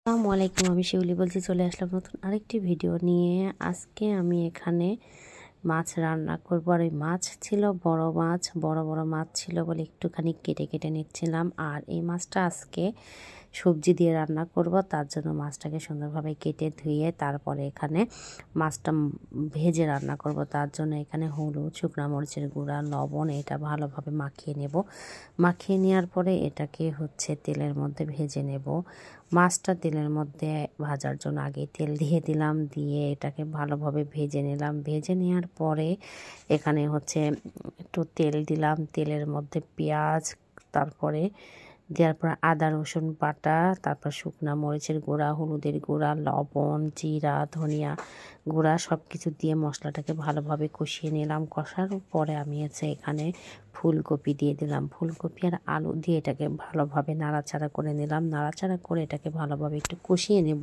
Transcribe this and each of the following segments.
আসসালামু আলাইকুম, আমি শিউলি বলছি। চলে আসলাম নতুন আরেকটি ভিডিও নিয়ে। আজকে আমি এখানে মাছ রান্না করবো। আর ওই মাছ ছিল বড় মাছ, বড় বড় মাছ ছিল বলে একটুখানি কেটে কেটে নিচ্ছিলাম। আর এই মাছটা আজকে সবজি দিয়ে রান্না করব, তার জন্য মাছটাকে সুন্দরভাবে কেটে ধুয়ে তারপরে এখানে মাছটা ভেজে রান্না করব। তার জন্য এখানে হলুদ, শুকনো মরিচের গুঁড়া, লবণ এটা ভালোভাবে মাখিয়ে নেব। মাখিয়ে নেওয়ার পরে এটাকে তেলের মধ্যে ভেজে নেব। মাছটা তেলের মধ্যে ভাজার জন্য আগে তেল দিয়ে দিলাম, দিয়ে এটাকে ভালোভাবে ভেজে নিলাম। ভেজে নেওয়ার পরে এখানে একটু তেল দিলাম, তেলের মধ্যে পেঁয়াজ, তারপরে দেওয়ার পর আদা রসুন বাটা, তারপর শুকনো মরিচের গুঁড়া, হলুদের গুঁড়া, লবণ, জিরা, ধনিয়া গুঁড়া সব কিছু দিয়ে মশলাটাকে ভালোভাবে কষিয়ে নিলাম। কষার পরে আমি এখানে ফুলকপি দিয়ে দিলাম। ফুলকপি আর আলু দিয়ে এটাকে ভালোভাবে নাড়াচাড়া করে নিলাম। নাড়াচাড়া করে এটাকে ভালোভাবে একটু কষিয়ে নেব।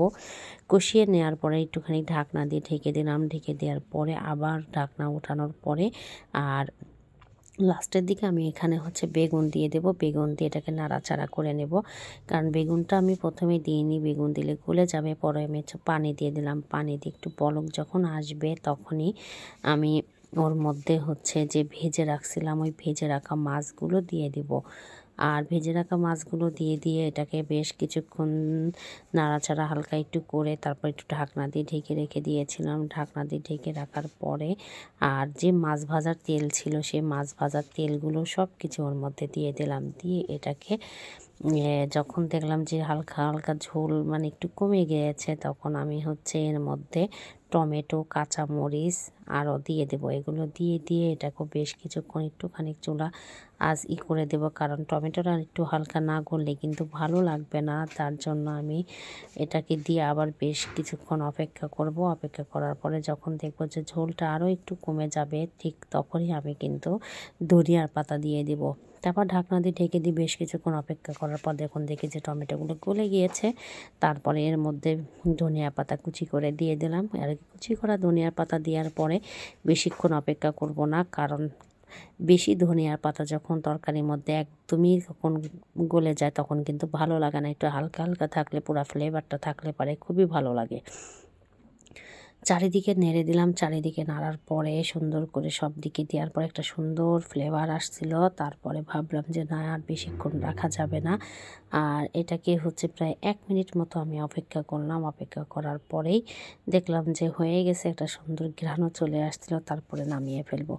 কষিয়ে নেওয়ার পরে একটুখানি ঢাকনা দিয়ে ঢেকে দিলাম। ঢেকে দেওয়ার পরে আবার ঢাকনা ওঠানোর পরে আর লাস্টের দিকে আমি এখানে বেগুন দিয়ে দেব। বেগুন দিয়ে এটাকে নাড়াচাড়া করে নেব, কারণ বেগুনটা আমি প্রথমে দিইনি, বেগুন দিলে গলে যাবে। পরে আমি পানি দিয়ে দিলাম। পানি দিয়ে একটু বলক যখন আসবে তখনই আমি ওর মধ্যে যে ভেজে রাখছিলাম ওই ভেজে রাখা মাছগুলো দিয়ে দিব। আর ভেজে রাখা মাছগুলো দিয়ে দিয়ে এটাকে বেশ কিছুক্ষণ নাড়াচাড়া হালকা একটু করে তারপর একটু ঢাকনা দিয়ে ঢেকে রেখে দিয়েছিলাম। ঢাকনা দিয়ে ঢেকে রাখার পরে আর যে মাছ ভাজার তেল ছিল সেই মাছ ভাজার তেলগুলো সব কিছু ওর মধ্যে দিয়ে দিলাম। দিয়ে এটাকে যখন দেখলাম যে হালকা হালকা ঝোল একটু কমে গিয়েছে, তখন আমি এর মধ্যে টমেটো, কাঁচামরিচ আরও দিয়ে দেবো। এগুলো দিয়ে দিয়ে এটাকে বেশ কিছুক্ষণ একটুখানি চুলা করে দেবো, কারণ টমেটোটা একটু হালকা না গললে কিন্তু ভালো লাগবে না। তার জন্য আমি এটাকে দিয়ে আবার বেশ কিছুক্ষণ অপেক্ষা করব। অপেক্ষা করার পরে যখন দেখবো যে ঝোলটা আরও একটু কমে যাবে, ঠিক তখনই আমি কিন্তু ধনিয়ার পাতা দিয়ে দেবো। তারপর ঢাকনা দিয়ে ঢেকে দিয়ে বেশ কিছুক্ষণ অপেক্ষা করার পর দেখি যে টমেটোগুলো গলে গিয়েছে। তারপরে এর মধ্যে ধনিয়া পাতা কুচি করে দিয়ে দিলাম। আর কুচি করা ধনিয়ার পাতা দেওয়ার পরে বেশিক্ষণ অপেক্ষা করব না, কারণ বেশি ধনিয়ার পাতা যখন তরকারির মধ্যে একদমই যখন গলে যায় তখন কিন্তু ভালো লাগে না। একটু হালকা হালকা থাকলে, পুরা ফ্লেভারটা থাকলে পারে খুবই ভালো লাগে। চারিদিকে নেড়ে দিলাম। চারিদিকে নাড়ার পরে সুন্দর করে সব দিকে দেওয়ার পরে একটা সুন্দর ফ্লেভার আসছিল। তারপরে ভাবলাম যে না, আর বেশিক্ষণ রাখা যাবে না। আর এটাকে প্রায় 1 মিনিট মতো আমি অপেক্ষা করলাম। অপেক্ষা করার পরেই দেখলাম যে হয়ে গেছে, একটা সুন্দর ঘ্রাণও চলে আসছিল। তারপরে নামিয়ে ফেলবো।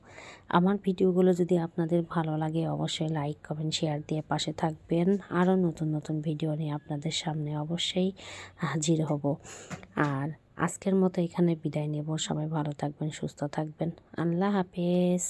আমার ভিডিওগুলো যদি আপনাদের ভালো লাগে অবশ্যই লাইক, কমেন্ট, শেয়ার দিয়ে পাশে থাকবেন। আরও নতুন নতুন ভিডিও নিয়ে আপনাদের সামনে অবশ্যই হাজির হব। আর আজকের মতো এখানে বিদায় নেব। সবাই ভালো থাকবেন, সুস্থ থাকবেন। আল্লাহ হাফেজ।